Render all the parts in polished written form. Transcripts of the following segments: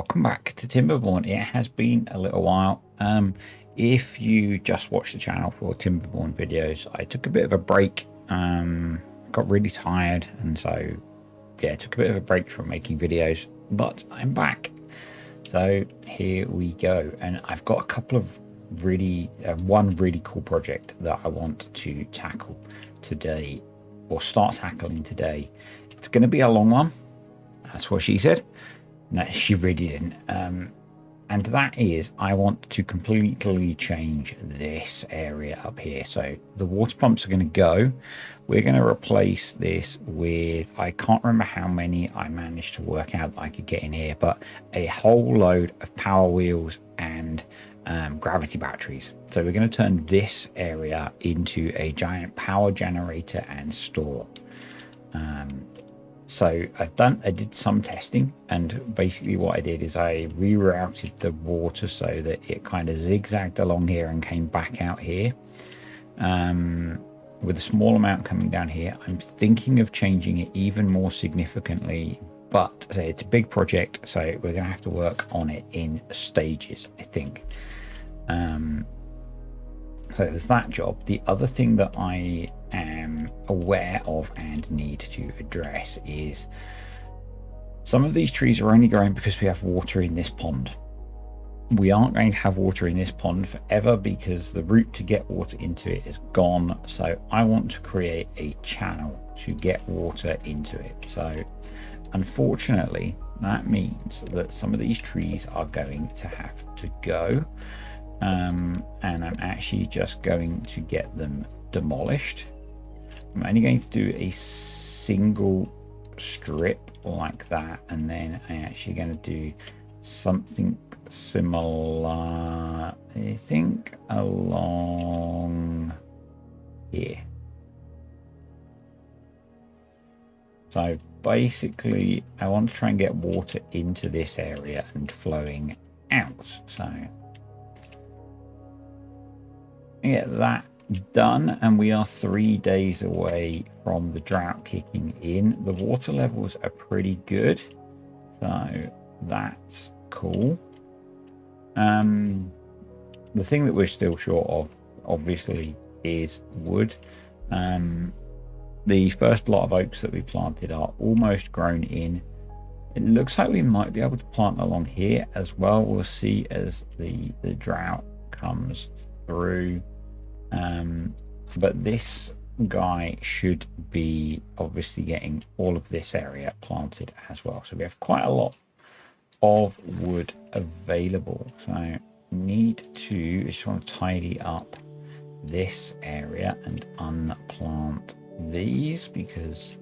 welcome back to TimberBorn. It has been a little while. If you just watch the channel for TimberBorn videos, I took a bit of a break. Got really tired, and so yeah, took a bit of a break from making videos, but I'm back. So here we go, and I've got a couple of one really cool project that I want to tackle today, or start tackling today. It's going to be a long one. That's what she said. No, she really didn't. And that is, I want to completely change this area up here. So the water pumps are going to go. We're going to replace this with, I can't remember how many I managed to work out that I could get in here, but a whole load of power wheels and gravity batteries. So we're going to turn this area into a giant power generator and store. So I did some testing, and basically what I did is I rerouted the water so that it kind of zigzagged along here and came back out here, with a small amount coming down here. I'm thinking of changing it even more significantly, but it's a big project, so we're going to have to work on it in stages, I think. So there's that job. The other thing that I am aware of and need to address is some of these trees are only growing because we have water in this pond. We aren't going to have water in this pond forever because the route to get water into it is gone. So I want to create a channel to get water into it. So unfortunately, that means that some of these trees are going to have to go. And I'm actually just going to get them demolished. I'm only going to do a single strip like that, and then I'm actually going to do something similar, I think, along here. So basically I want to try and get water into this area and flowing out. So get that done, and we are 3 days away from the drought kicking in. The water levels are pretty good, so that's cool. The thing that we're still short of, obviously, is wood. The first lot of oaks that we planted are almost grown in. It looks like we might be able to plant along here as well. We'll see as the drought comes through. But this guy should be obviously getting all of this area planted as well. So we have quite a lot of wood available. So I just want to tidy up this area and unplant these because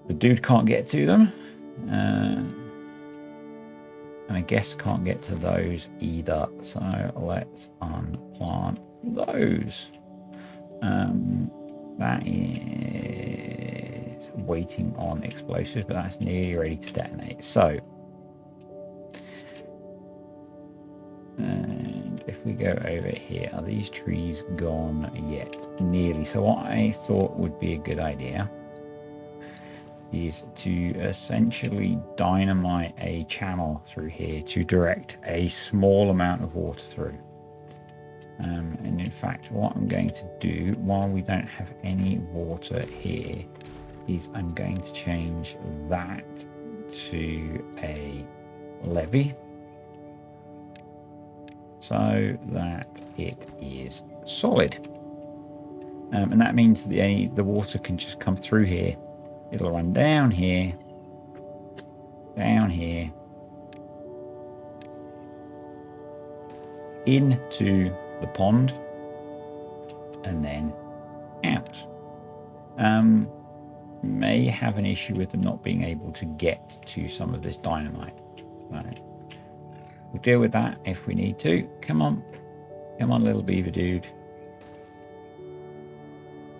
the dude can't get to them. And I guess can't get to those either. So let's unplant those. That is waiting on explosives, but that's nearly ready to detonate. So, and if we go over here, are these trees gone yet? Nearly. So what I thought would be a good idea is to essentially dynamite a channel through here to direct a small amount of water through. And in fact, what I'm going to do while we don't have any water here is I'm going to change that to a levee so that it is solid. And that means the water can just come through here. It'll run down here, into the pond, and then out. May have an issue with them not being able to get to some of this dynamite. So we'll deal with that if we need to. Come on, little beaver dude.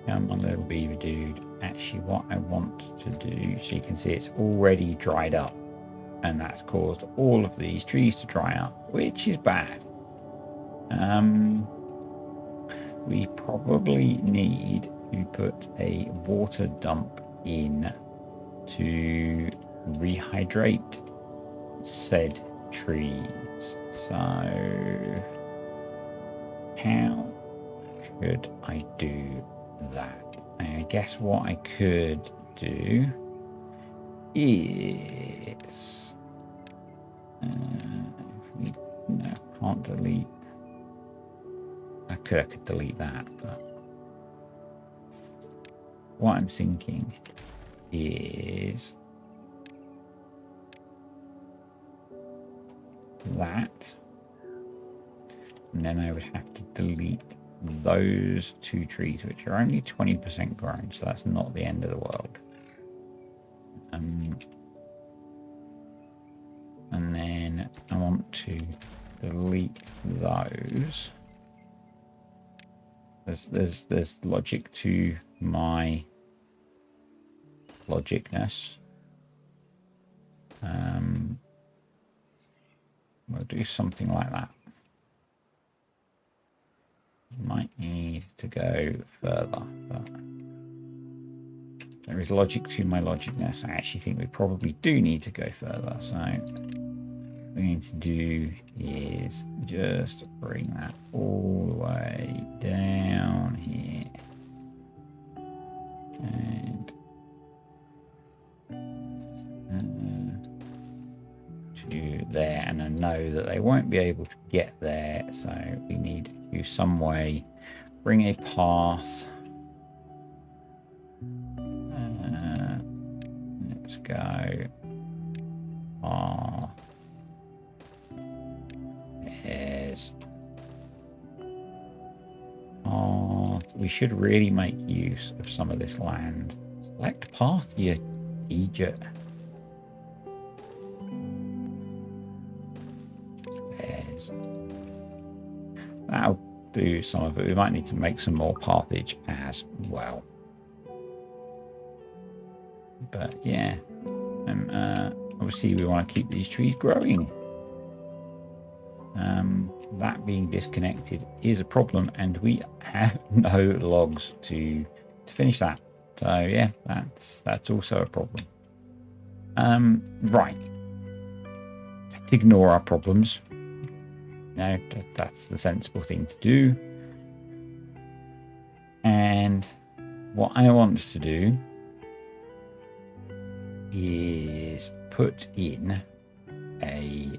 Come on, little beaver dude. Actually, what I want to do, so you can see it's already dried up, and that's caused all of these trees to dry up, which is bad. We probably need to put a water dump in to rehydrate said trees. So how should I do that? I guess what I could do is no, can't delete. I could delete that, but what I'm thinking is that, and then I would have to delete those 2 trees, which are only 20% grown, so that's not the end of the world. And then I want to delete those. There's logic to my logicness. We'll do something like that. Might need to go further, but there is logic to my logicness. I actually think we probably do need to go further. So what we need to do is just bring that all the way down here. And to there, and I know that they won't be able to get there, so we need to do some way, bring a path. Let's go path. There's path. We should really make use of some of this land. Select path, you idiot. That'll do some of it. We might need to make some more pathage as well. But yeah, and obviously we want to keep these trees growing. That being disconnected is a problem, and we have no logs to finish that. So yeah, that's also a problem. Right. Let's ignore our problems. No, that's the sensible thing to do. And what I want to do is put in a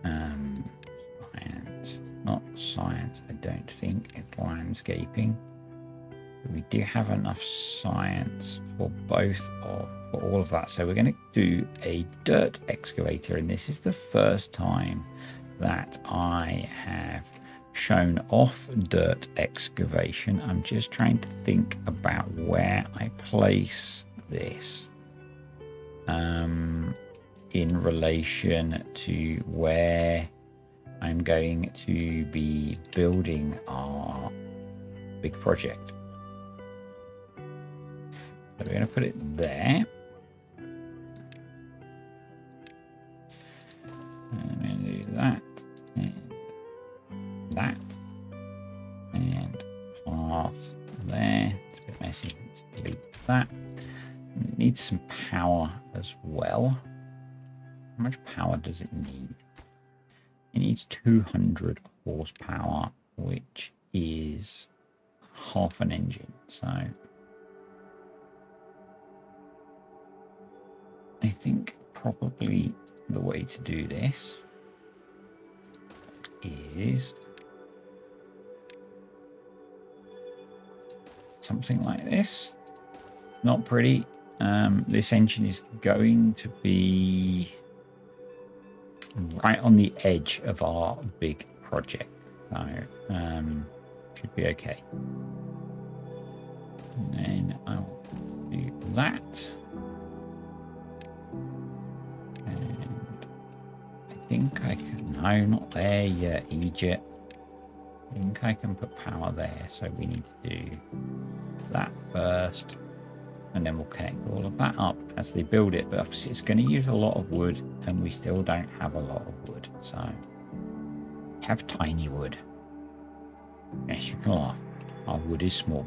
science, not science, I don't think, it's landscaping. But we do have enough science for for all of that. So we're going to do a dirt excavator, and this is the first time that I have shown off dirt excavation. I'm just trying to think about where I place this in relation to where I'm going to be building our big project. So we're going to put it there. I'm going to do that and that and path there. It's a bit messy. Let's delete that. And it needs some power as well. How much power does it need? It needs 200 horsepower, which is half an engine. So I think probably the way to do this is something like this. Not pretty. This engine is going to be right on the edge of our big project, so should be okay. And then I'll do that. I think I can, no, not there yet, Egypt. I think I can put power there, so we need to do that first, and then we'll connect all of that up as they build it. But obviously it's going to use a lot of wood, and we still don't have a lot of wood, so have tiny wood. Yes, you can laugh. Our wood is small.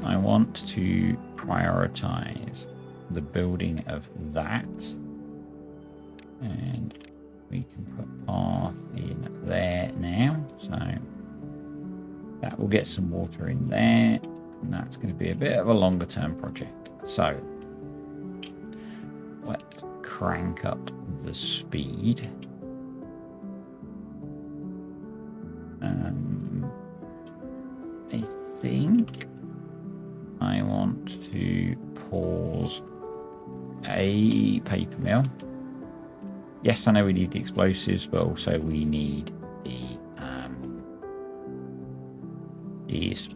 I want to prioritize the building of that And we can put path in there now. So that will get some water in there. And that's going to be a bit of a longer term project. So let's crank up the speed. I think I want to pause a paper mill. Yes, I know we need the explosives, but also we need the these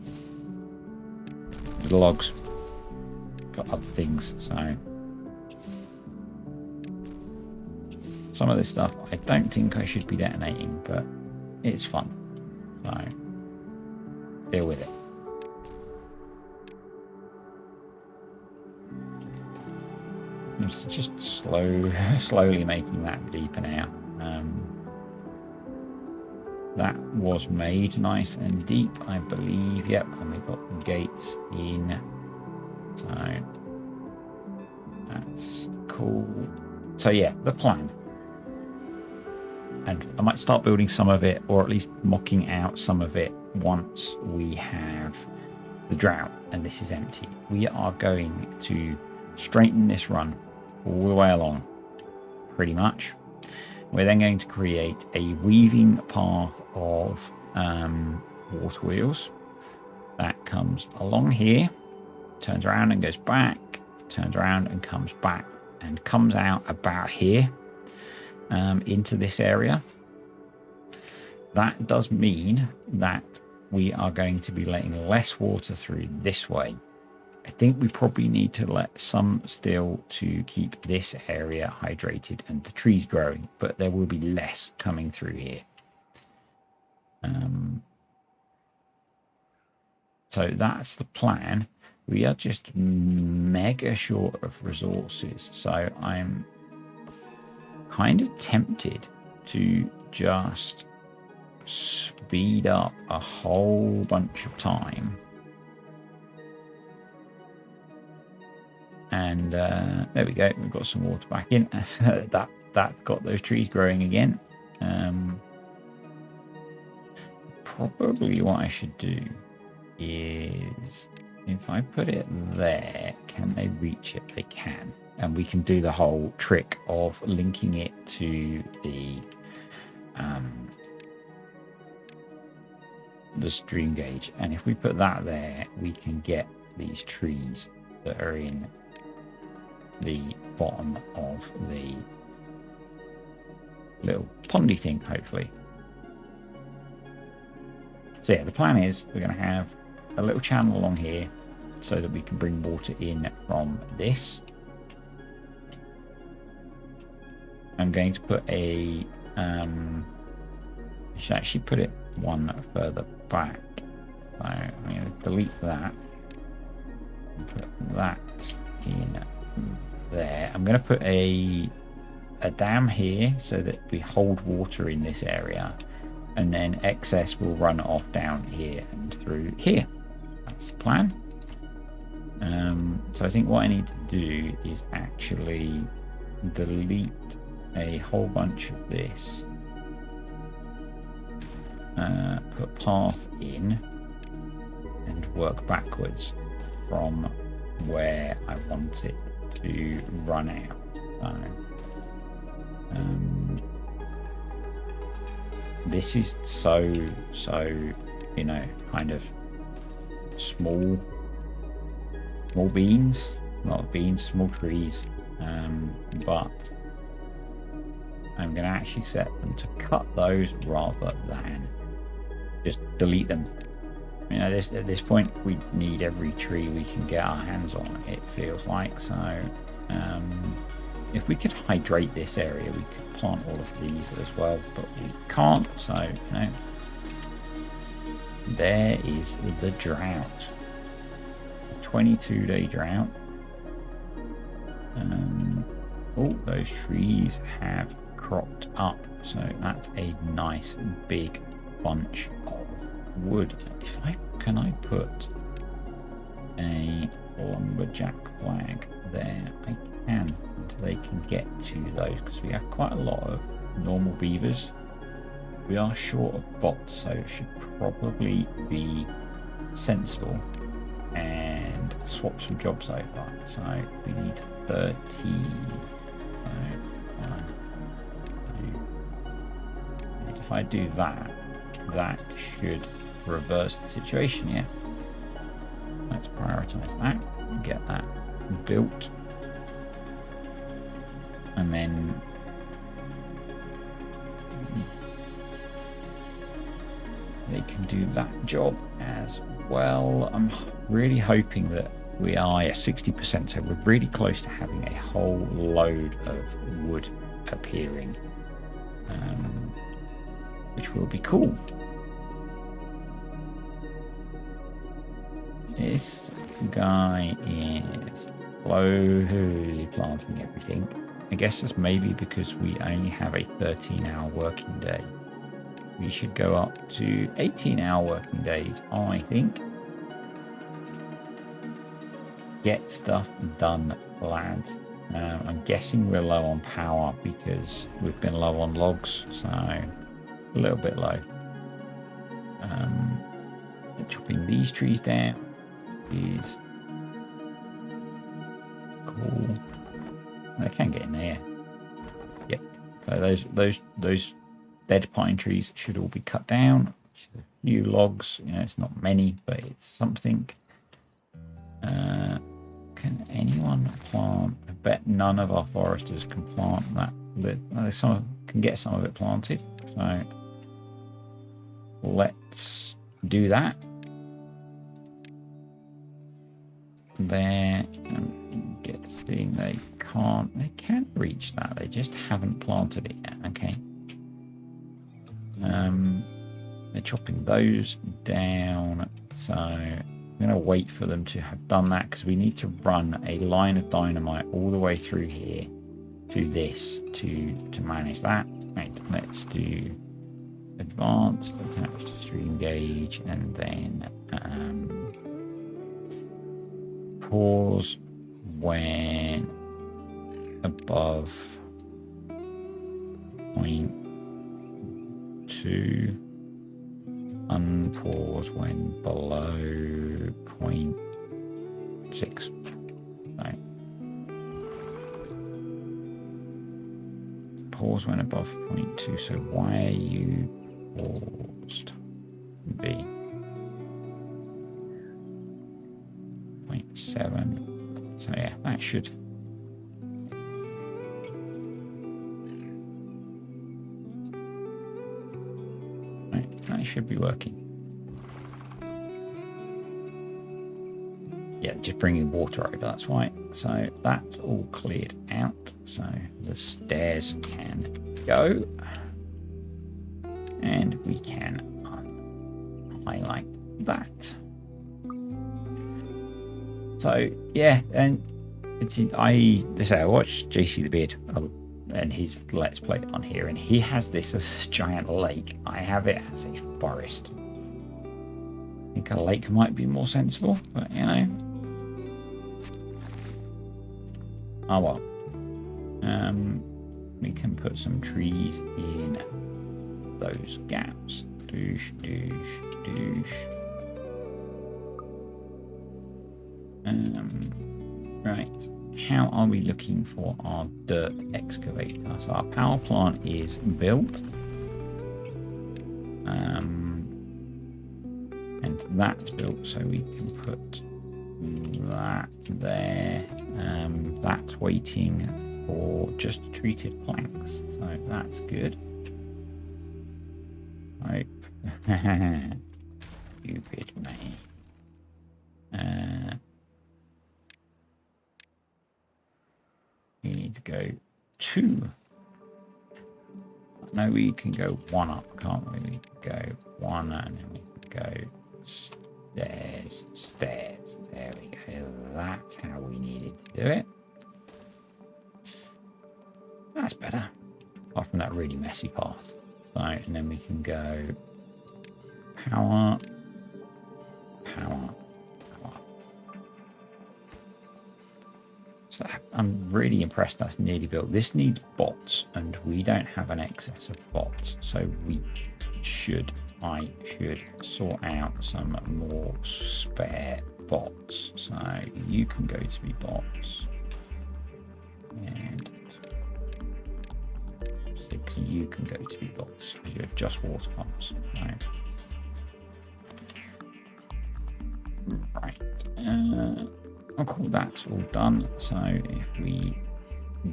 logs. Got other things, so some of this stuff I don't think I should be detonating, but it's fun, so deal with it. I'm just slowly making that deeper now. That was made nice and deep, I believe. Yep, and we got the gates in, so that's cool. So yeah, the plan. And I might start building some of it, or at least mocking out some of it once we have the drought and this is empty. We are going to straighten this run all the way along, pretty much. We're then going to create a weaving path of water wheels that comes along here, turns around and goes back, turns around and comes back, and comes out about here into this area. That does mean that we are going to be letting less water through this way. I think we probably need to let some still to keep this area hydrated and the trees growing, but there will be less coming through here. So that's the plan. We are just mega short of resources, so I'm kind of tempted to just speed up a whole bunch of time. And there we go, we've got some water back in. That's got those trees growing again. Probably what I should do is, if I put it there, can they reach it? They can. And we can do the whole trick of linking it to the stream gauge. And if we put that there, we can get these trees that are in the bottom of the little pondy thing, hopefully. So yeah, the plan is we're going to have a little channel along here so that we can bring water in from this. I'm going to put a I should actually put it one further back. So I'm going to delete that and put that in there. I'm going to put a dam here so that we hold water in this area, and then excess will run off down here and through here. That's the plan. So I think what I need to do is actually delete a whole bunch of this, put path in, and work backwards from where I want it to run out. So, this is so you know, kind of small beans, not beans, small trees, but I'm going to actually set them to cut those rather than just delete them. You know, at this point we need every tree we can get our hands on, it feels like. So if we could hydrate this area, we could plant all of these as well, but we can't. So, you know, there is the drought. 22-day drought. Oh, those trees have cropped up, so that's a nice big bunch of wood. Can I put a lumberjack flag there, I can, until they can get to those, because we have quite a lot of normal beavers. We are short of bots, so it should probably be sensible and swap some jobs over. So we need 30. If I do that, that should reverse the situation here. Let's prioritize that and get that built. And then they can do that job as well. I'm really hoping that we are at 60%, so we're really close to having a whole load of wood appearing, which will be cool. This guy is slowly planting everything. I guess that's maybe because we only have a 13-hour working day. We should go up to 18-hour working days, I think. Get stuff done, lads. I'm guessing we're low on power because we've been low on logs, so a little bit low. Chopping these trees down is cool. They can get in there. Yep. So those dead pine trees should all be cut down. A few logs, you know, it's not many, but it's something. Can anyone plant? I bet none of our foresters can plant that. Some can get some of it planted. So let's do that. There, and get seeing they can reach that. They just haven't planted it yet. Okay. They're chopping those down. So I'm going to wait for them to have done that because we need to run a line of dynamite all the way through here to this to manage that. Right, let's do advanced, attach to stream gauge, and then pause when above 0.2, unpause when below 0.6. Right. Pause when above 0.2. So why are you paused? B. 0.7. So yeah, that should. Right, that should be working. Yeah, just bringing water over, that's why. So that's all cleared out. So the stairs can go. And we can highlight that. So yeah, and it's I watched JC the Beard and his Let's Play on here, and he has this as a giant lake. I have it as a forest. I think a lake might be more sensible, but you know. Oh well. We can put some trees in those gaps. Doosh, doosh, doosh. Right, how are we looking for our dirt excavator? So our power plant is built, and that's built, so we can put that there. That's waiting for just treated planks, so that's good. Right. Stupid me. We need to go 2. No, we can go 1 up, can't we? We can go 1 and then we can go stairs, stairs. There we go. That's how we needed to do it. That's better. Apart from that really messy path. So, and then we can go power, power, power. So I'm really impressed that's nearly built. This needs bots, and we don't have an excess of bots. So I should sort out some more spare bots. So you can go to be bots. And 6, you can go to be bots because you're just water pumps. Right. Oh, cool, that's all done. So if we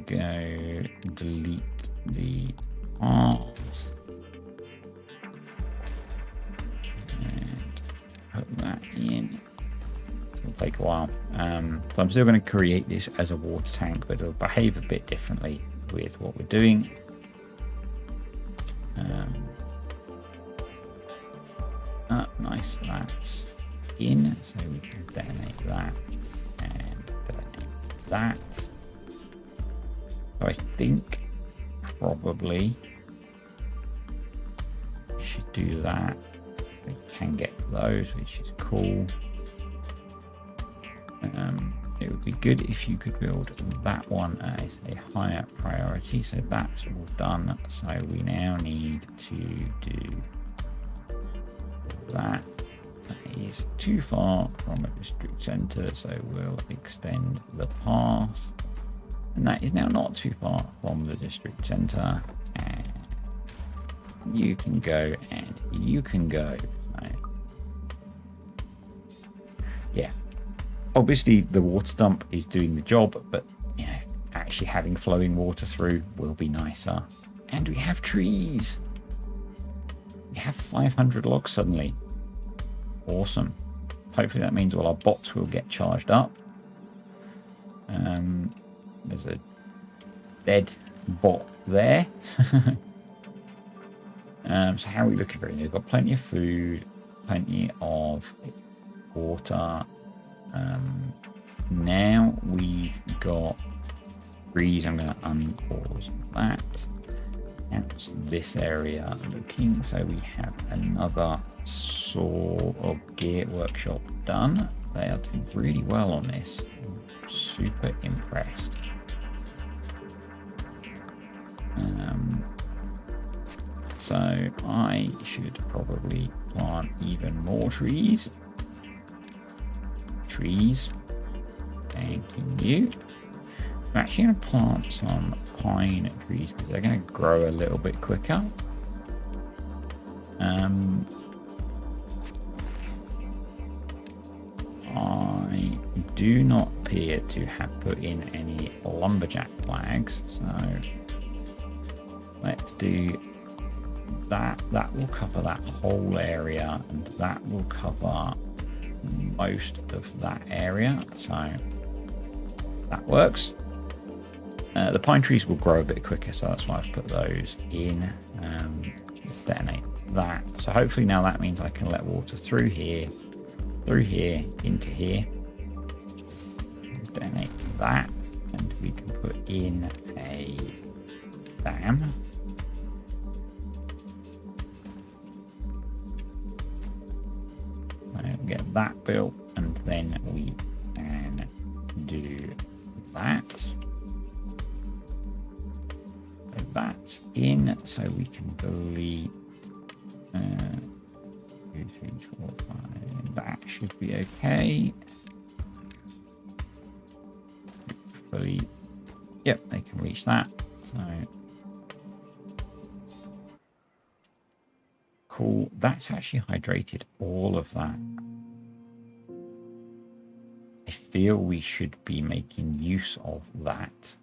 go delete the path and put that in, it'll take a while. So I'm still going to create this as a water tank, but it'll behave a bit differently with what we're doing. Nice, that's in, so we can detonate that and detonate that. So I think probably we should do that. We can get those, which is cool. It would be good if you could build that one as a higher priority. So that's all done. So we now need to do that. That is too far from a district center, so we'll extend the path. And that is now not too far from the district center. And you can go and you can go. Right. Yeah. Obviously, the water dump is doing the job, but you know, actually having flowing water through will be nicer. And we have trees. We have 500 logs suddenly. Awesome. Hopefully that means all our bots will get charged up. There's a dead bot there. So how are we looking for it? We've got plenty of food, plenty of water. Now we've got trees. I'm going to unpause that. That's this area looking. So we have another saw or gear workshop done. They are doing really well on this. I'm super impressed. So I should probably plant even more trees. Thanking you. I'm actually going to plant some pine trees because they're going to grow a little bit quicker. I do not appear to have put in any lumberjack flags, so let's do that. That will cover that whole area, and that will cover most of that area, so that works. The pine trees will grow a bit quicker, so that's why I've put those in. Let's detonate that. So hopefully now that means I can let water through here, into here. Detonate that, and we can put in a dam. Get that built, and then we can do that. So that's in, so we can delete 2, 3, 4, 5. That should be okay. Hopefully, yep, they can reach that. So cool. That's actually hydrated all of that. I feel we should be making use of that.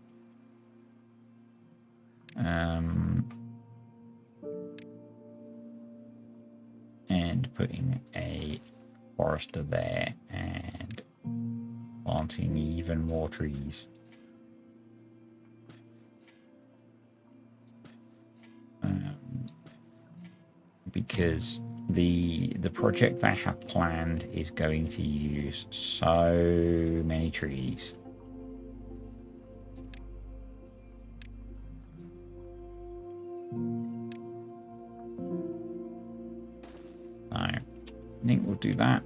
And putting a forester there and planting even more trees. Because the project I have planned is going to use so many trees. So I think we'll do that.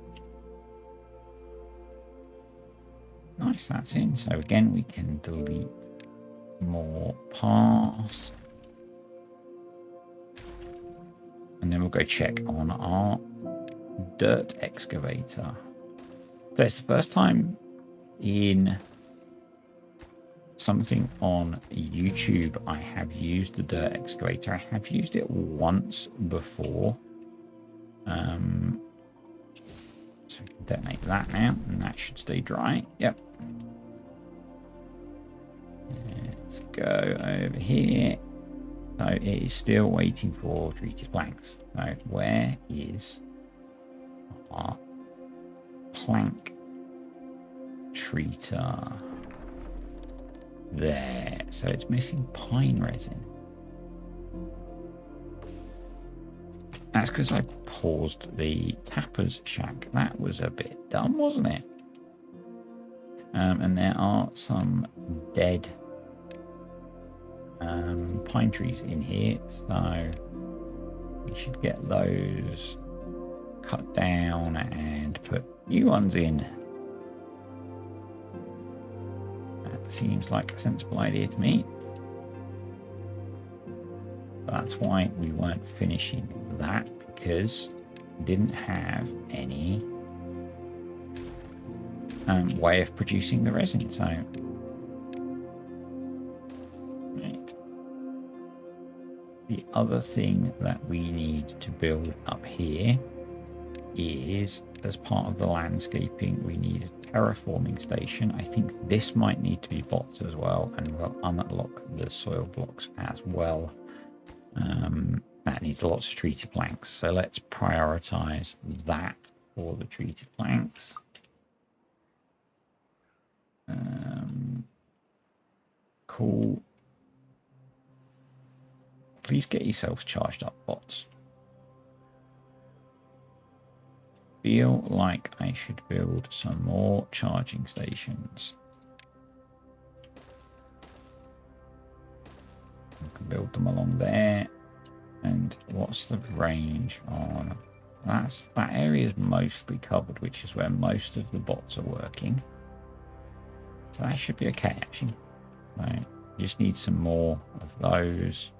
Nice, that's in. So again, we can delete more paths. And then we'll go check on our dirt excavator. So it's the first time in something on YouTube I have used the dirt excavator. I have used it once before. So we can detonate that now, and that should stay dry. Yep. Let's go over here. So it is still waiting for treated planks. So where is our plank treater? There. So it's missing pine resin. That's because I paused the tapper's shack. That was a bit dumb, wasn't it? And there are some dead pine trees in here, so we should get those cut down and put new ones in. That seems like a sensible idea to me. That's why we weren't finishing that, because we didn't have any way of producing the resin. So the other thing that we need to build up here is, as part of the landscaping, we need a terraforming station. I think this might need to be bots as well, and we'll unlock the soil blocks as well. That needs lots of treated planks, so let's prioritize that for the treated planks. Cool. Please get yourselves charged up, bots. Feel like I should build some more charging stations. I can build them along there. And what's the range on that area is mostly covered, which is where most of the bots are working. So that should be okay, actually. Right. Just need some more of those.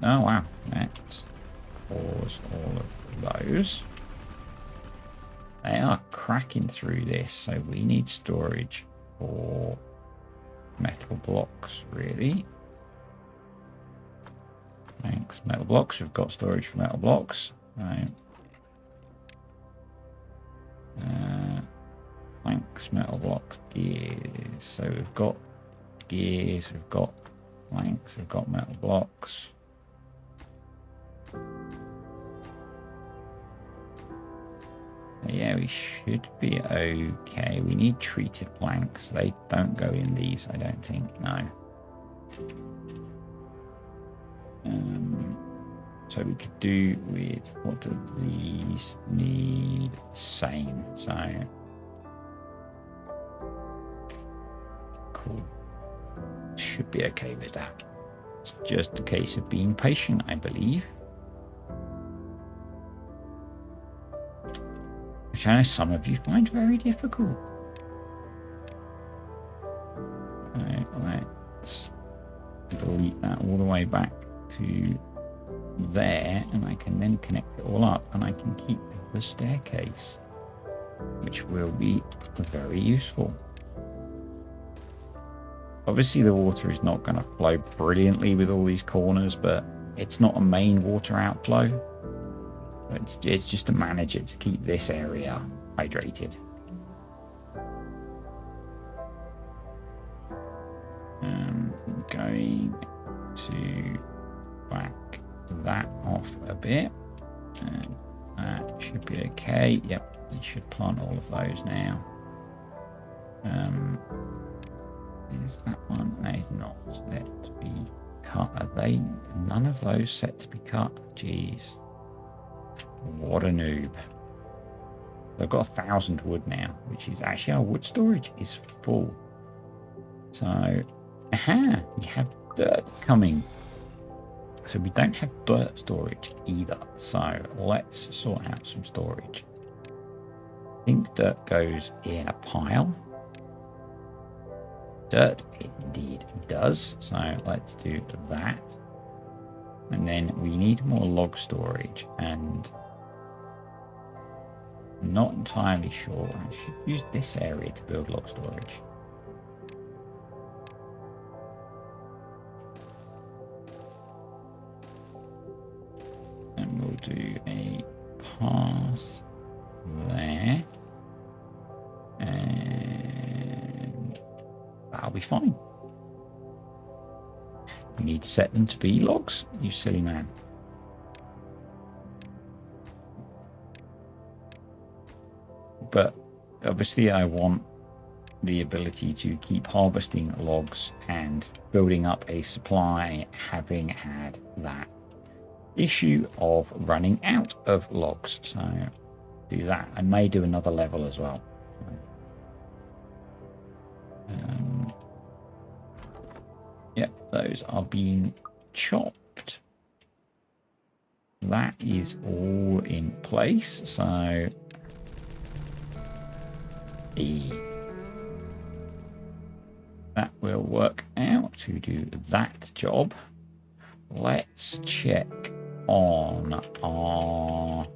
Oh wow, let's pause all of those. They are cracking through this, so we need storage for metal blocks, really. Thanks, metal blocks. We've got storage for metal blocks. Right. Planks, metal blocks, gears. So we've got gears, we've got planks, we've got metal blocks. Yeah, we should be okay. We need treated planks. They don't go in these, I don't think. No. So we could do with, what do these need? Same. So cool. Should be okay with that. It's just a case of being patient, I believe. Which I know some of you find very difficult. Right, let's delete that all the way back to there, and I can then connect it all up, and I can keep the staircase, which will be very useful. Obviously the water is not going to flow brilliantly with all these corners, but it's not a main water outflow. It's just to manage it, to keep this area hydrated. I'm going to back that off a bit. And that should be okay. Yep, it should plant all of those now. Is that one? That is not set to be cut. Are they? None of those set to be cut? Jeez. What a noob. I've got 1,000 wood now, which is actually, our wood storage is full. So, aha, we have dirt coming. So we don't have dirt storage either. So let's sort out some storage. I think dirt goes in a pile. Dirt indeed does. So let's do that. And then we need more log storage, and I'm not entirely sure. I should use this area to build log storage. And we'll do a path there. And that'll be fine. We need to set them to be logs, you silly man. But obviously I want the ability to keep harvesting logs and building up a supply, having had that issue of running out of logs. So do that. I may do another level as well. Yep, those are being chopped. That is all in place. So that will work out to do that job. Let's check on our...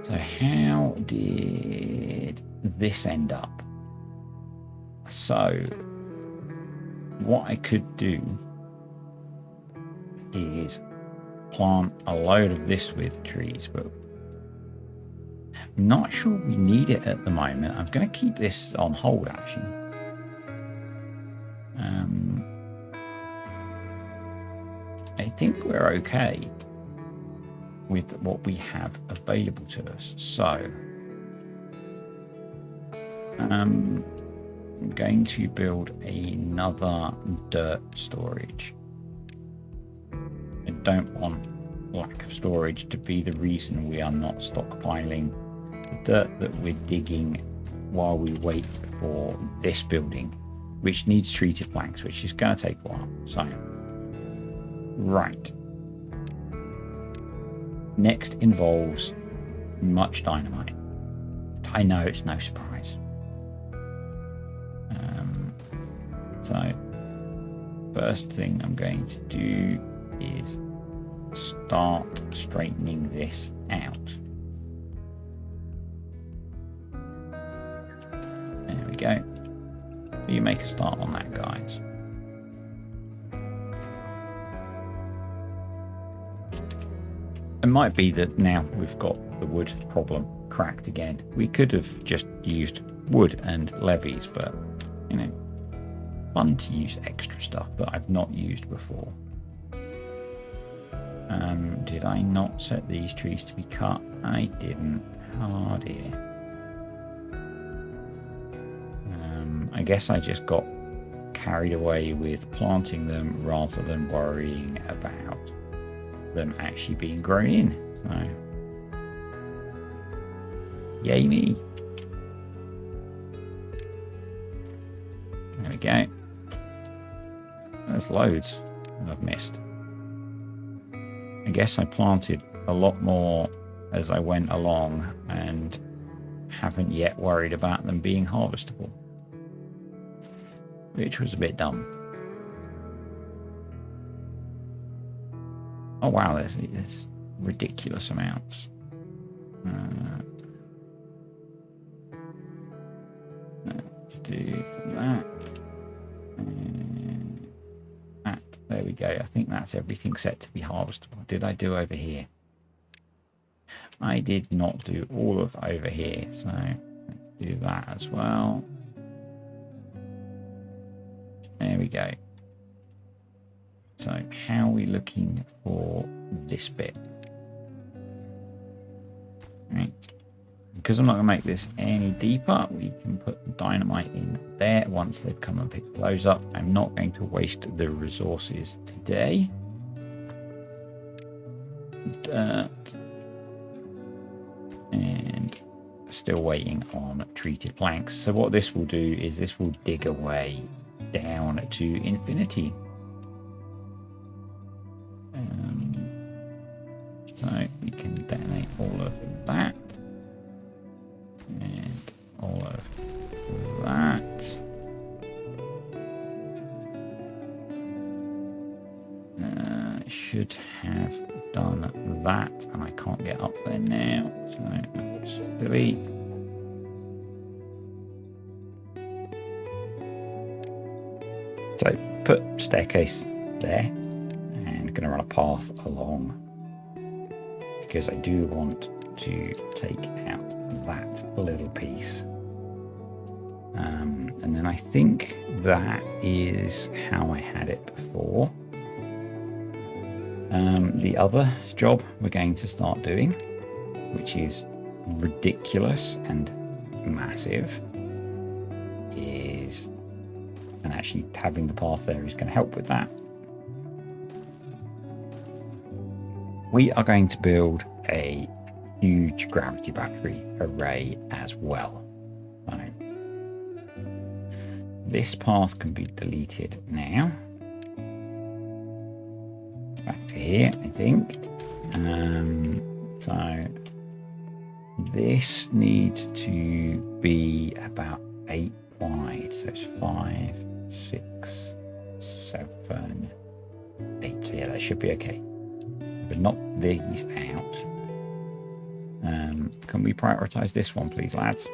So how did this end up? So what I could do is plant a load of this with trees, but I'm not sure we need it at the moment. I'm going to keep this on hold actually. I think we're okay with what we have available to us. So I'm going to build another dirt storage. I don't want lack of storage to be the reason we are not stockpiling the dirt that we're digging while we wait for this building, which needs treated planks, which is going to take a while. So, right. Next involves much dynamite. I know it's no surprise. So, first thing I'm going to do is start straightening this out. There we go. You make a start on that, guys. It might be that now we've got the wood problem cracked again. We could have just used wood and levees, but, you know, fun to use extra stuff that I've not used before. Did I not set these trees to be cut? I didn't. Oh dear. I guess I just got carried away with planting them rather than worrying about them actually being grown in. So, yay me. There we go. There's loads I've missed. I guess I planted a lot more as I went along and haven't yet worried about them being harvestable, which was a bit dumb. Oh wow, there's ridiculous amounts. Let's do that. And that. There we go. I think that's everything set to be harvestable. What did I do over here? I did not do all of over here, so let's do that as well. There we go. So how are we looking for this bit? Right. Because I'm not going to make this any deeper, we can put dynamite in there once they've come and picked those up. I'm not going to waste the resources today. Dirt. And still waiting on treated planks. So what this will do is this will dig away down to infinity. should have done that, and I can't get up there now, so that's silly. So put staircase there, and going to run a path along, because I do want to take out that little piece. And then I think that is how I had it before. The other job we're going to start doing, which is ridiculous and massive, is, and actually having the path there is going to help with that. We are going to build a huge gravity battery array as well. So this path can be deleted now. Back to here, I think. So this needs to be about 8 wide. So it's 5, 6, 7, 8. So yeah, that should be okay. But not these out. Can we prioritize this one, please, lads?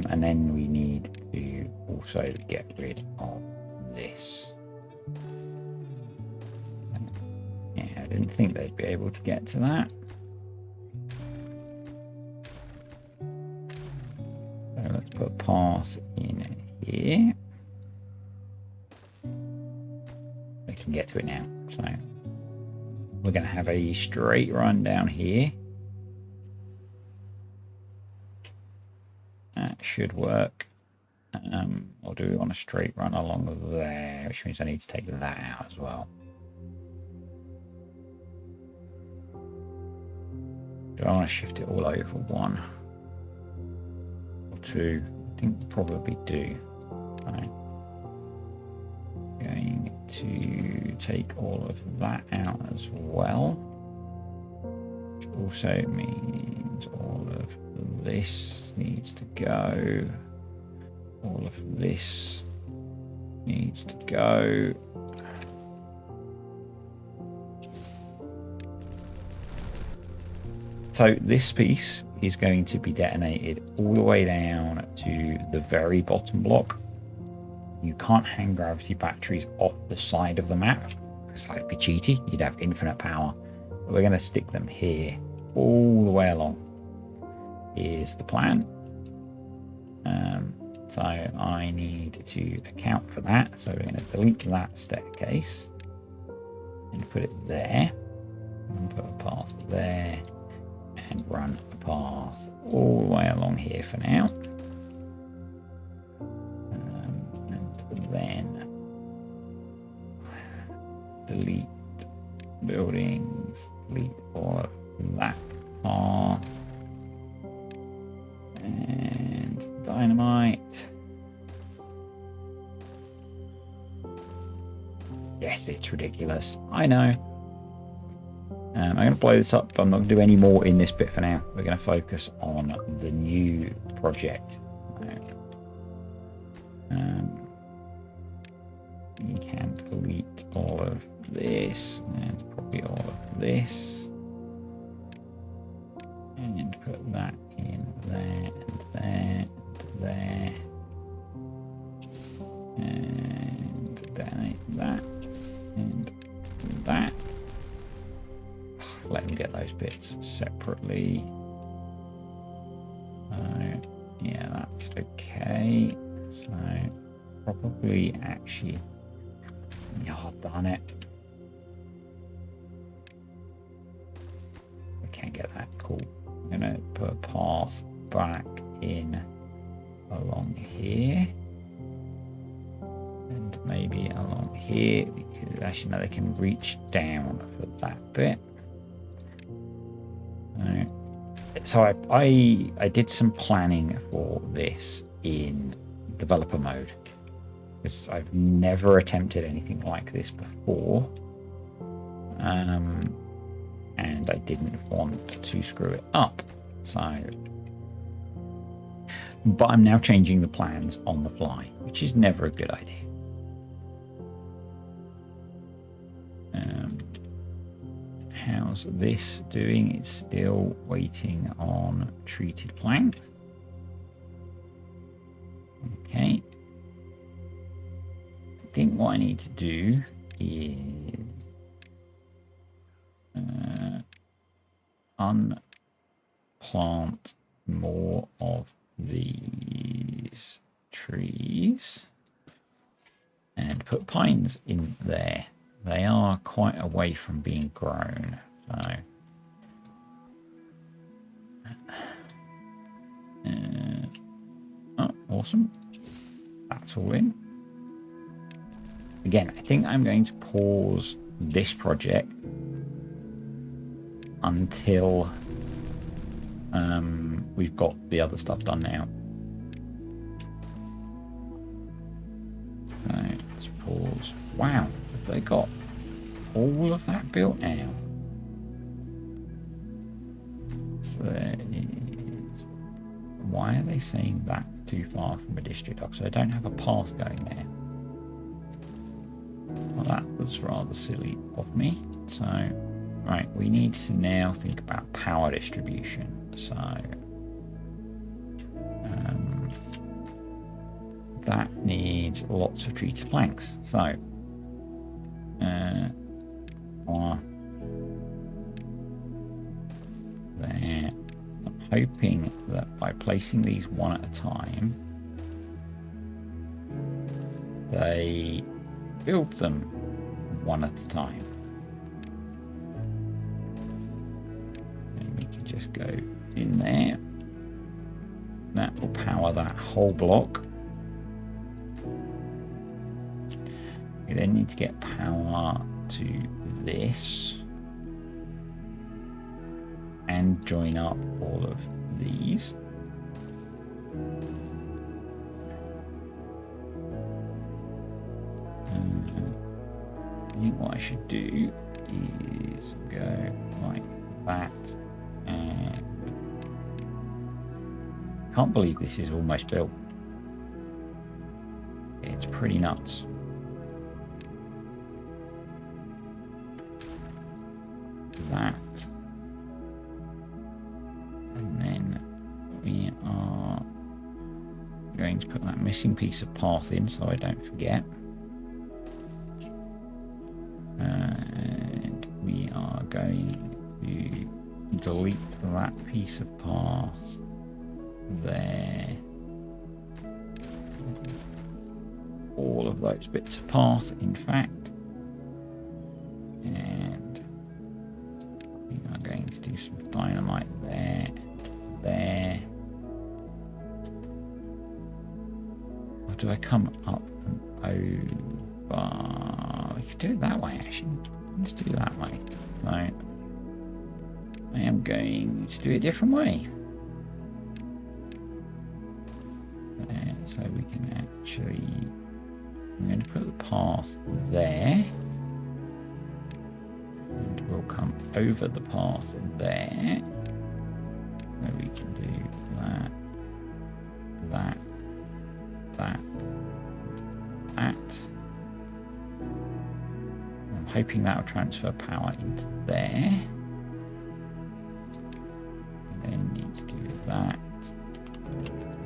And then we need to also get rid of this. Yeah, I didn't think they'd be able to get to that. So let's put a path in here. They can get to it now. So we're going to have a straight run down here. That should work. Or do we want a straight run along there, which means I need to take that out as well. Do I want to shift it all over 1 or 2? I think probably do. Right. Going to take all of that out as well, which also means all of this needs to go. All of this needs to go. So this piece is going to be detonated all the way down to the very bottom block. You can't hang gravity batteries off the side of the map, because that'd be cheaty. You'd have infinite power. But we're going to stick them here all the way along. Here's the plan. So I need to account for that. So we're going to delete that staircase and put it there, and put a path there, and run a path all the way along here for now. And then delete buildings, delete all of that path, and dynamite. Yes, it's ridiculous. I know. I'm going to blow this up. I'm not going to do any more in this bit for now. We're going to focus on the new project. You can delete all of this and probably all of this. And put that in there and there and there. And detonate that and that. Let them get those bits separately. Yeah, that's okay. So probably actually, yeah, I've done it. I can't get that. Cool. I'm gonna put a path back in along here, and maybe along here, because actually no, they can reach down for that bit. So I did some planning for this in developer mode, because I've never attempted anything like this before, and I didn't want to screw it up. So, but I'm now changing the plans on the fly, which is never a good idea. how's this doing? It's still waiting on treated plank. Okay. I think what I need to do is unplant more of these trees and put pines in there. They are quite away from being grown, so oh, awesome. That's all in. Again, I think I'm going to pause this project until we've got the other stuff done now. So let's pause. Wow, have they got all of that built now? So there is... Why are they saying that's too far from a district dock? So I don't have a path going there. Well, that was rather silly of me. So, right, we need to now think about power distribution. So, that needs lots of treated planks. So, there. I'm hoping that by placing these one at a time, they build them one at a time. And we can just go in there. That will power that whole block. We then need to get power to this and join up all of these. I think what I should do is go like that, and can't believe this is almost built. It's pretty nuts. That, and then we are going to put that missing piece of path in so I don't forget. And we are going to delete that piece of path there. All of those bits of path, in fact. And we are going to do some dynamite there and there. Or do I come up and over? We could do it that way, actually. Let's do it that way. So I am going to do it a different way. So we can actually, I'm going to put the path there. And we'll come over the path there. So we can do that, that, that, that. I'm hoping that will transfer power into there. We then need to do that,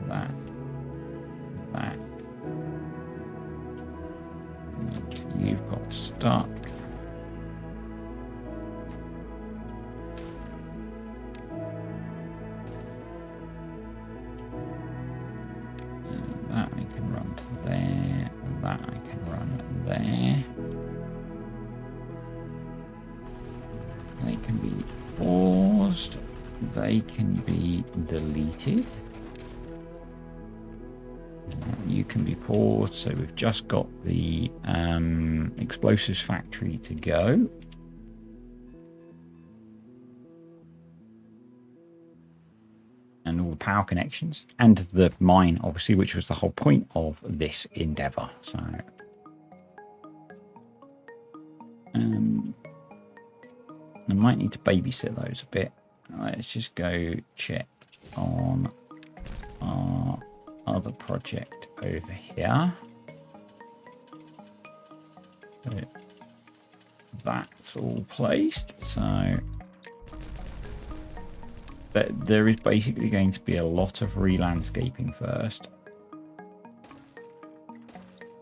that, that. And you've got stuck. And that I can run to there, and that I can run there. They can be paused, they can be deleted. You can be paused, so we've just got the explosives factory to go. And all the power connections, and the mine, obviously, which was the whole point of this endeavor. So I might need to babysit those a bit. Let's just go check on our other project over here. So that's all placed. So there is basically going to be a lot of re-landscaping first,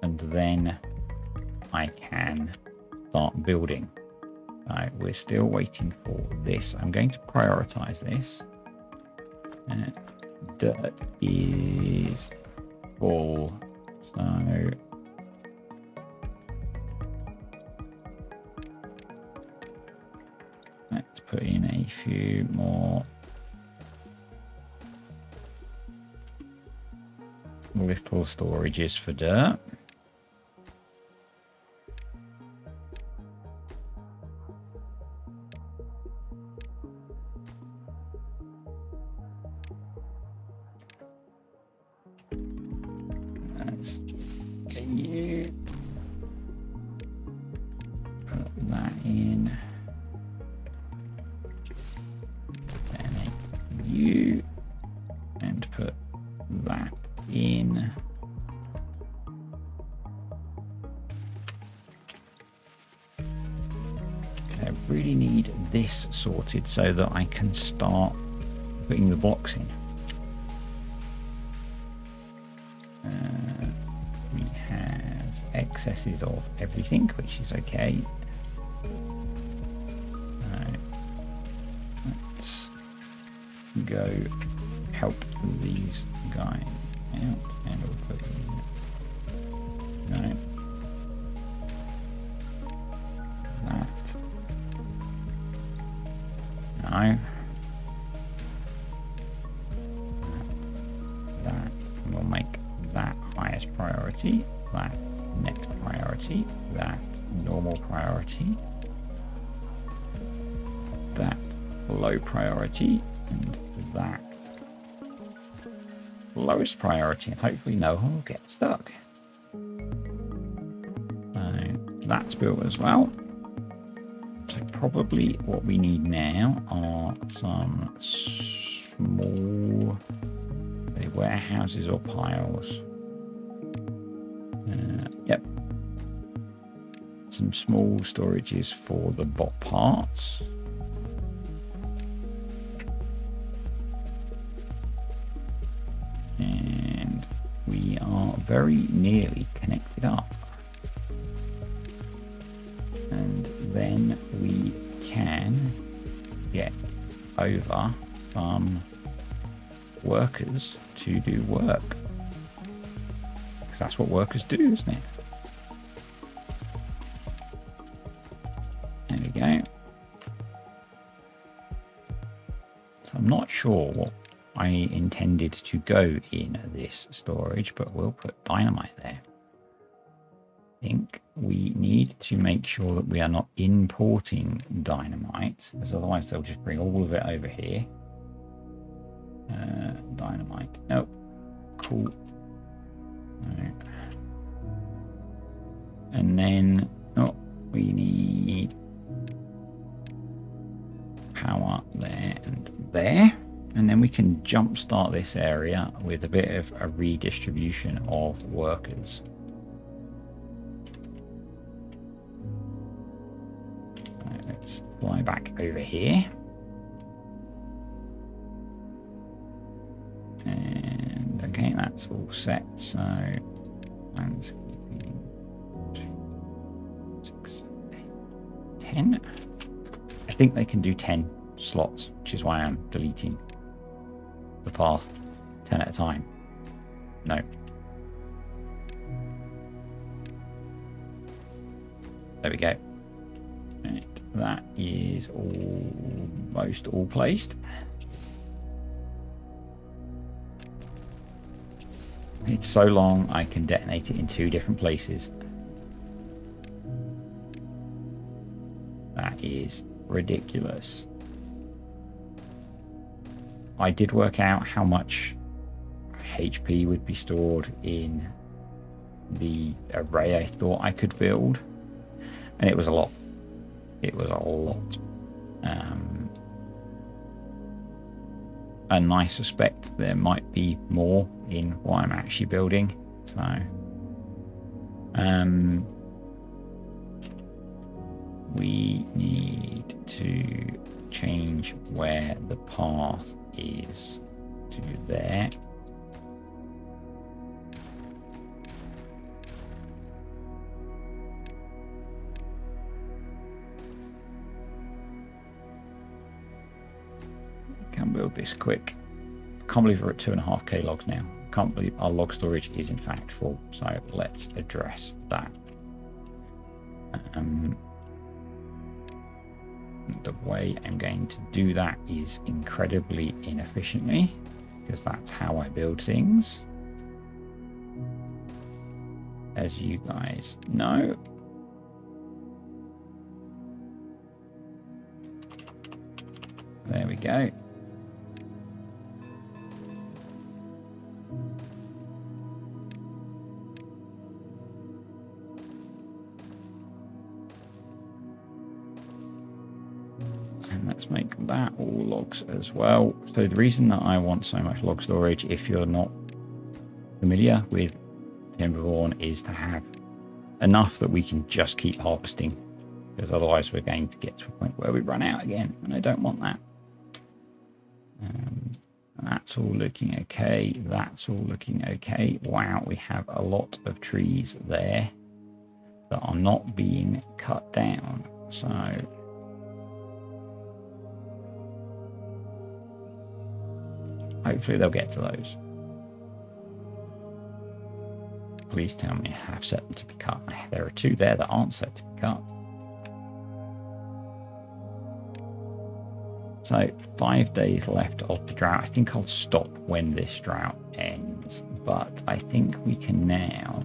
and then I can start building. We're still waiting for this. I'm going to prioritize this. Dirt is full, so let's put in a few more little storages for dirt. Let's get you, put that in, and you, and put that in. I really need this sorted so that I can start putting the blocks in. We have excesses of everything, which is okay. Let's go help these guys out, and we'll put in that. No. That. And we'll make that highest priority, that next priority, that normal priority, that low priority, and that lowest priority, and hopefully no one will get stuck. That's built as well. So probably what we need now are some small warehouses or piles. Yep. Some small storages for the bot parts. And we are very nearly connected up. And then we can get over some workers to do work. Because that's what workers do, isn't it? There we go. So I'm not sure what I intended to go in this storage, but we'll put dynamite there. I think we need to make sure that we are not importing dynamite, because otherwise they'll just bring all of it over here. Dynamite. Nope. Cool. Right. And then, we need power there and there. And then we can jumpstart this area with a bit of a redistribution of workers. Right, let's fly back over here. And okay, that's all set. So landscaping 6, 8, 10. I think they can do 10 slots, which is why I'm deleting the path 10 at a time. No. There we go. Right, that is almost all placed. It's so long I can detonate it in 2 different places. That is ridiculous. I did work out how much HP would be stored in the array I thought I could build, and it was a lot. It was a lot. And I suspect there might be more in what I'm actually building. So we need to change where the path is to there. Can build this quick. Can't believe we're at 2.5k logs now. Can't believe our log storage is in fact full. So let's address that. The way I'm going to do that is incredibly inefficiently, because that's how I build things, as you guys know. There we go. And let's make that all logs as well. So the reason that I want so much log storage, if you're not familiar with TimberBorn, is to have enough that we can just keep harvesting, because otherwise we're going to get to a point where we run out again, and I don't want that. That's all looking okay. That's all looking okay. Wow, we have a lot of trees there that are not being cut down. So hopefully they'll get to those. Please tell me I have set them to be cut. There are 2 there that aren't set to be cut. So 5 days left of the drought. I think I'll stop when this drought ends, but I think we can now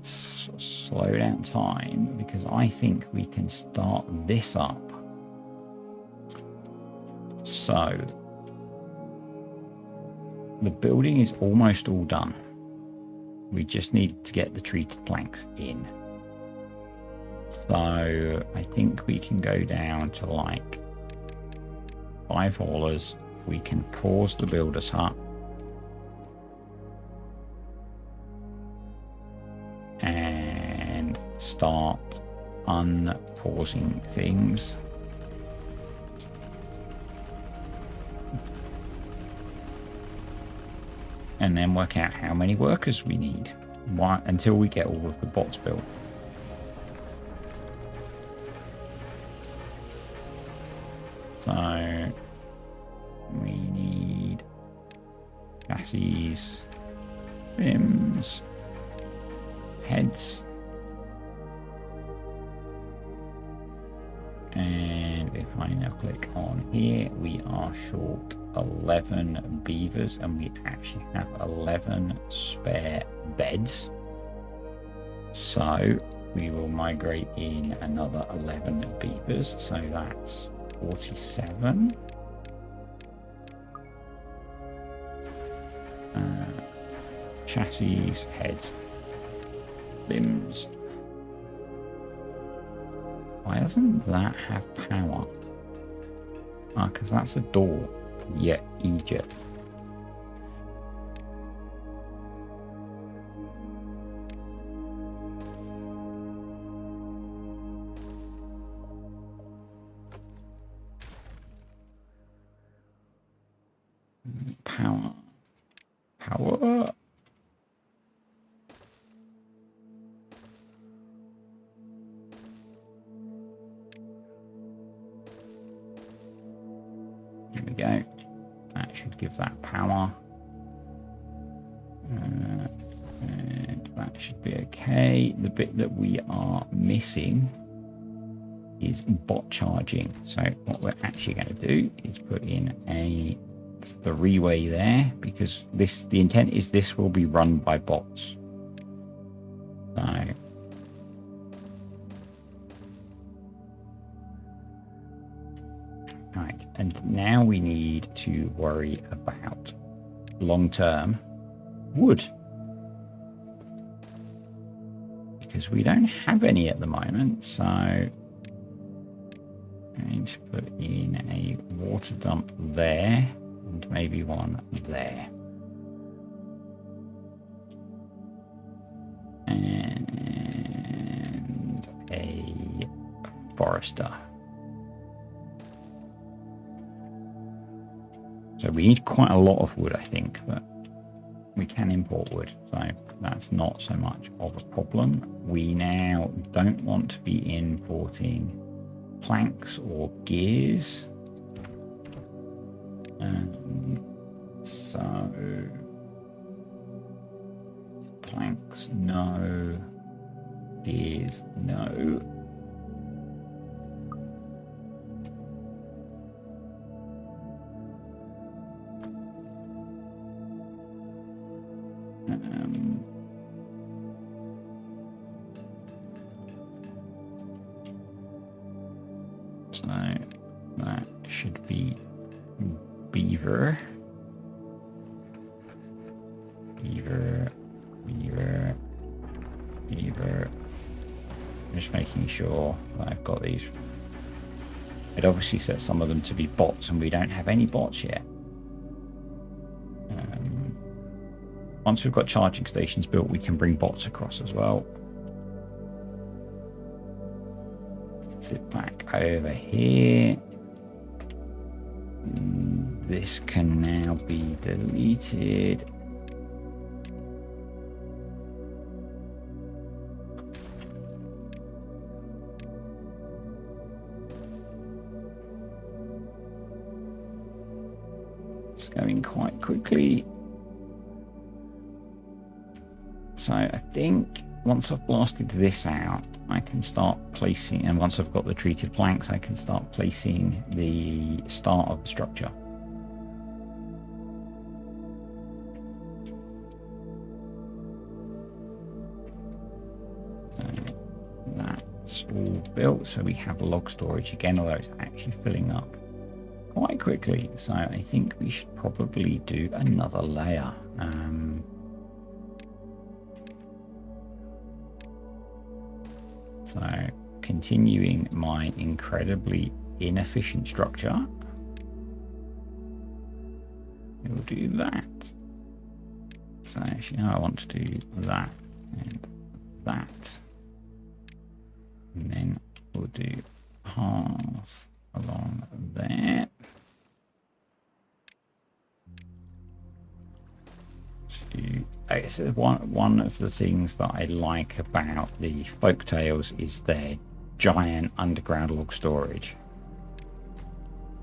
slow down time, because I think we can start this up. So the building is almost all done. We just need to get the treated planks in. So I think we can go down to like 5 haulers. We can pause the builder's hut. And start unpausing things. And then work out how many workers we need until we get all of the bots built. So we need chassis, rims, heads, and if I now click on here, we are short 11 beavers, and we actually have 11 spare beds. So we will migrate in another 11 beavers, so that's 47. Chassis, heads, limbs. Why doesn't that have power? Because that's a door. Yeah, Egypt. Power. Power. Here we go. That should give that power. And that should be okay. The bit that we are missing is bot charging. So what we're actually going to do is put in a 3-way there, because the intent is this will be run by bots. So right, and now we need to worry about long-term wood, because we don't have any at the moment. So I'm going to put in a water dump there, and maybe one there. And a forester. So we need quite a lot of wood, I think, but we can import wood, so that's not so much of a problem. We now don't want to be importing planks or gears. So planks, no. Gears, no. So that should be beaver. Beaver. Just making sure that I've got these. It obviously sets some of them to be bots, and we don't have any bots yet. Once we've got charging stations built, we can bring bots across as well. Sit back over here. This can now be deleted. It's going quite quickly. So I think once I've blasted this out, I can start placing, and once I've got the treated planks, I can start placing the start of the structure. So that's all built, so we have log storage again, although it's actually filling up quite quickly. So I think we should probably do another layer. So continuing my incredibly inefficient structure, we'll do that. So actually, I want to do that and that, and then we'll do paths along there. It's one of the things that I like about the folktales is their giant underground log storage.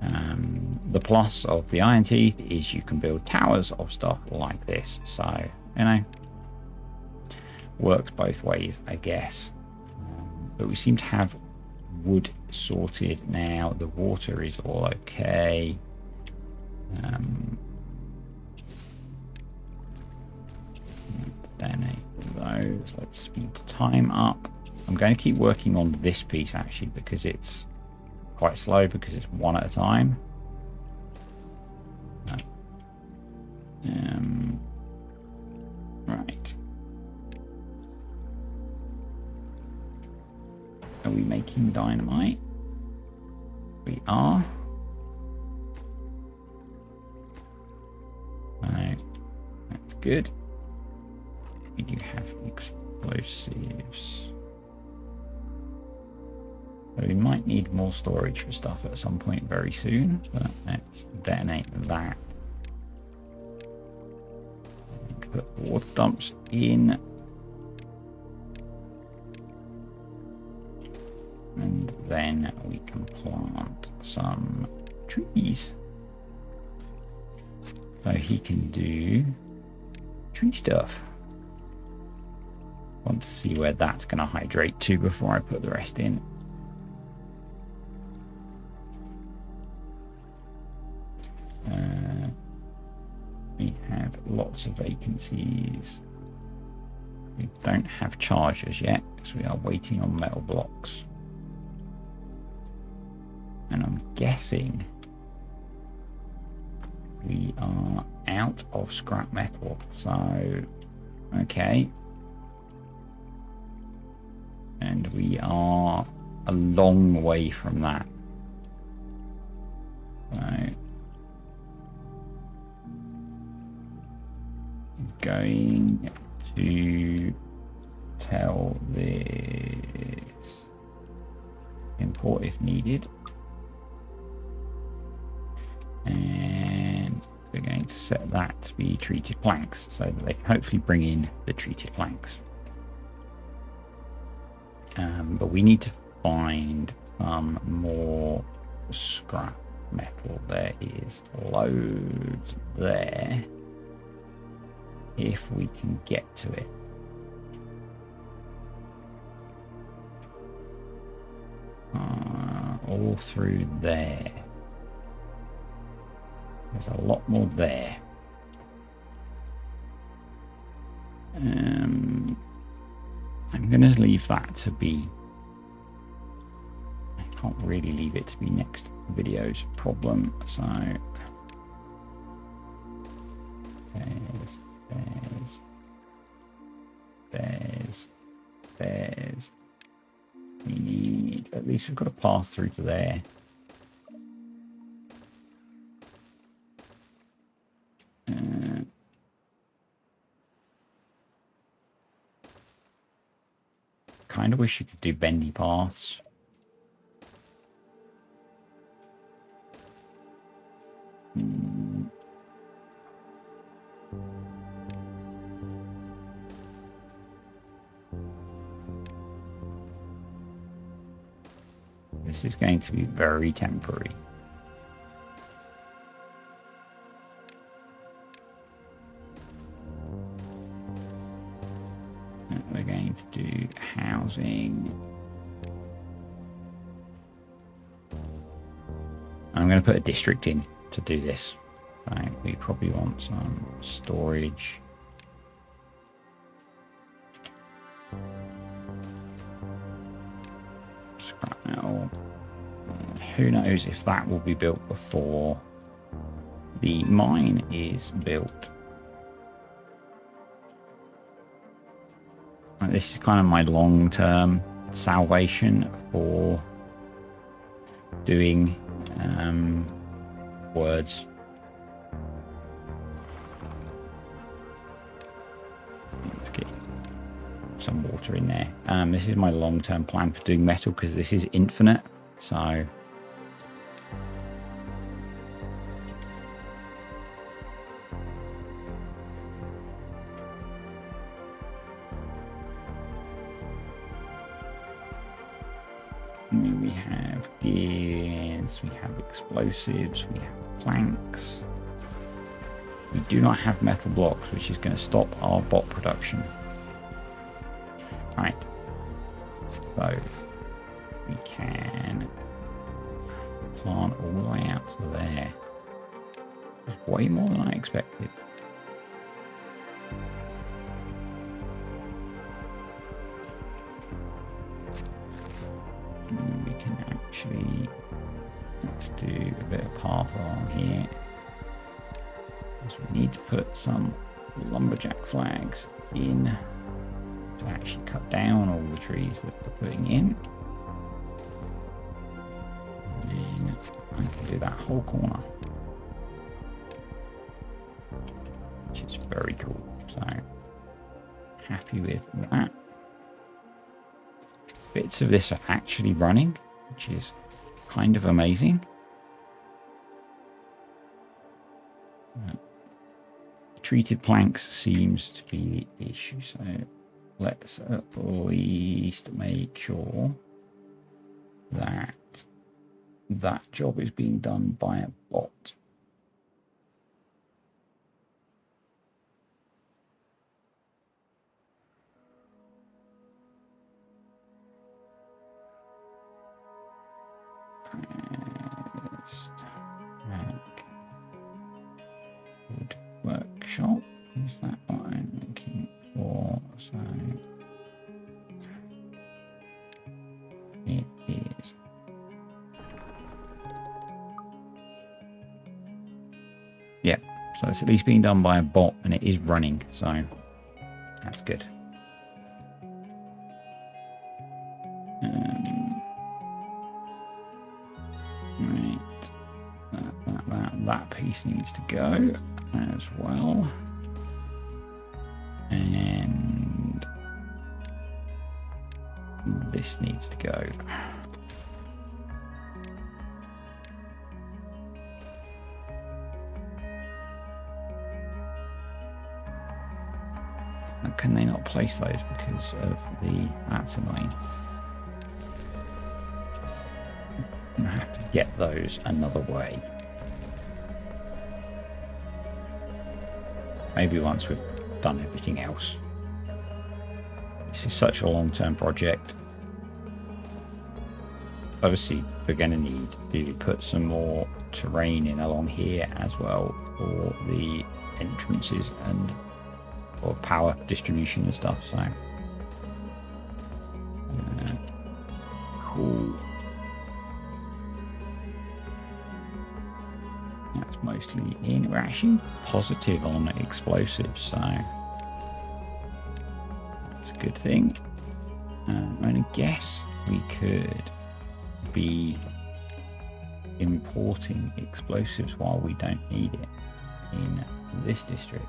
The plus of the Iron Teeth is you can build towers of stuff like this, so you know, works both ways, I guess. But we seem to have wood sorted now. The water is all okay. Then those, let's speed the time up. I'm going to keep working on this piece actually because it's quite slow because it's one at a time. Right. Are we making dynamite? We are. Right. That's good. We do have explosives. So we might need more storage for stuff at some point very soon, but let's detonate that. Put water dumps in. And then we can plant some trees. So he can do tree stuff. Want to see where that's going to hydrate to before I put the rest in. We have lots of vacancies. We don't have chargers yet because we are waiting on metal blocks. And I'm guessing we are out of scrap metal. So, okay. And we are a long way from that. So, going to tell this import support if needed. And we're going to set that to be treated planks so that they can hopefully bring in the treated planks. But we need to find some more scrap metal. There is loads there if we can get to it. All through there. There's a lot more there. I'm going to leave that to be... I can't really leave it to be next video's problem, so... There's... We need... At least we've got a path through to there. Kind of wish you could do bendy paths. This is going to be very temporary. We're going to do housing. I'm going to put a district in to do this. Right, we probably want some storage. Scrap metal. Who knows if that will be built before the mine is built. And this is kind of my long-term salvation for doing words. Let's get some water in there. This is my long-term plan for doing metal because this is infinite. So we have gears, we have explosives, we have planks. We do not have metal blocks, which is going to stop our bot production. Right. So we can plant all the way out to there. That's way more than I expected. We can actually, let's do a bit of path along here. So we need to put some lumberjack flags in to actually cut down all the trees that we're putting in. And then I can do that whole corner, which is very cool. So happy with that. Bits of this are actually running, which is kind of amazing. Treated planks seems to be the issue, so let's at least make sure that that job is being done by a bot. Wood workshop, is that what I'm looking for? So it is. Yeah, so it's at least being done by a bot and it is running, so that's good. Right, that piece needs to go as well, and this needs to go. Can they not place those because of the... That's annoying. I'm going to have to get those another way. Maybe once we've done everything else. This is such a long-term project. Obviously, we're going to need to put some more terrain in along here as well for the entrances and for power distribution and stuff. So, cool. That's mostly in. We're actually positive on explosives, so that's a good thing. I'm going to guess we could be importing explosives while we don't need it in this district.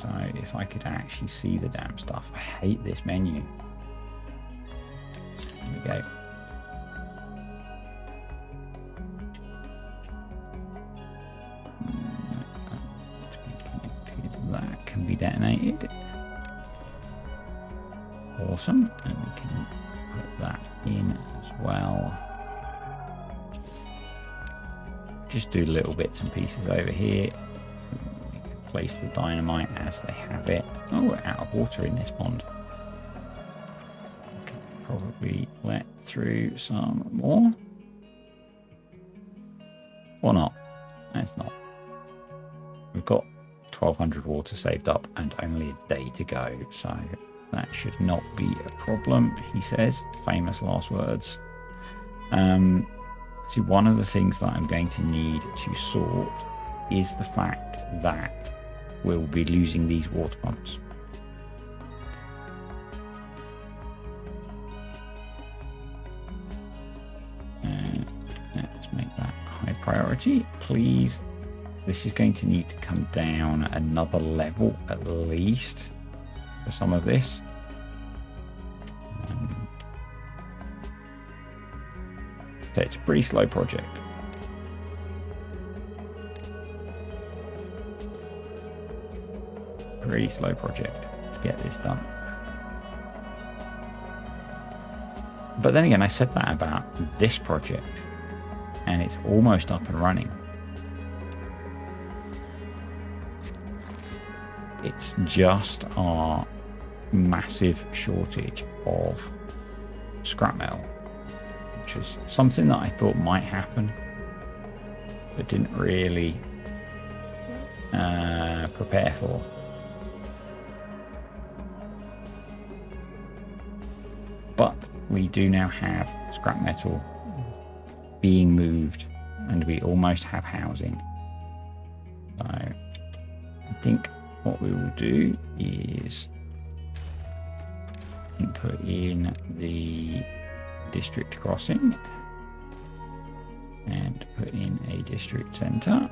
So if I could actually see the damn stuff. I hate this menu. There we go. That can be detonated. Awesome. And we can put that in as well. Just do little bits and pieces over here. We can place the dynamite as they have it. Oh, we're out of water in this pond. We can probably let through some more. Or not. It's not. We've got 1200 water saved up and only a day to go, so that should not be a problem, he says. Famous last words. See, one of the things that I'm going to need to sort is the fact that we'll be losing these water pumps. Let's make that high priority, please. This is going to need to come down another level at least for some of this. So it's a pretty slow project. Pretty slow project to get this done. But then again, I said that about this project, and it's almost up and running. It's just our massive shortage of scrap metal, which is something that I thought might happen, but didn't really prepare for. But we do now have scrap metal being moved, and we almost have housing. So I think what we will do is put in the district crossing and put in a district center.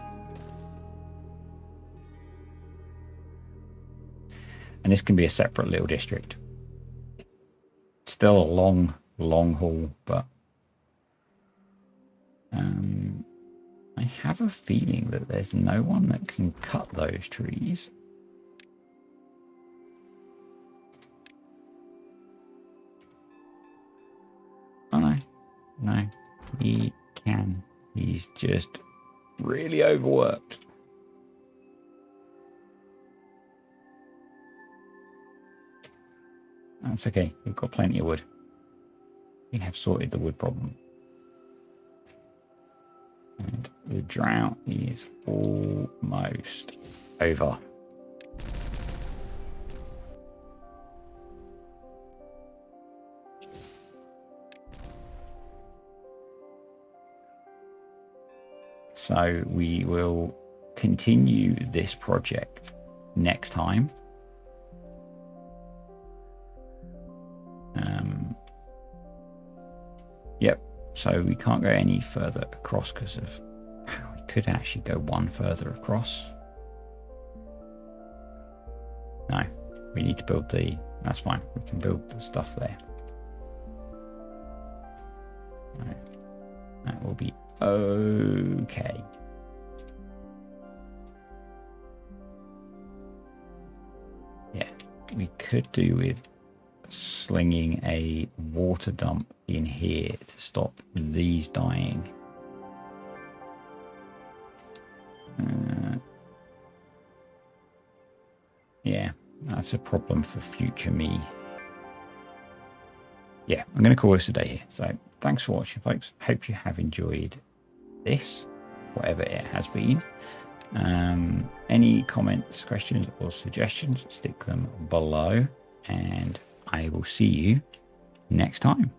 And this can be a separate little district. Still a long haul, but I have a feeling that there's no one that can cut those trees. Oh no, he can. He's just really overworked. That's okay, we've got plenty of wood. We have sorted the wood problem. And the drought is almost over. So we will continue this project next time. Yep, so we can't go any further across because of... We could actually go one further across. No, we need to build the... That's fine, we can build the stuff there. Right. That will be okay. Yeah, we could do with slinging a water dump in here to stop these dying. Yeah, that's a problem for future me. Yeah, I'm going to call this a day here. So thanks for watching, folks. Hope you have enjoyed this, whatever it has been. Any comments, questions, or suggestions, stick them below, and I will see you next time.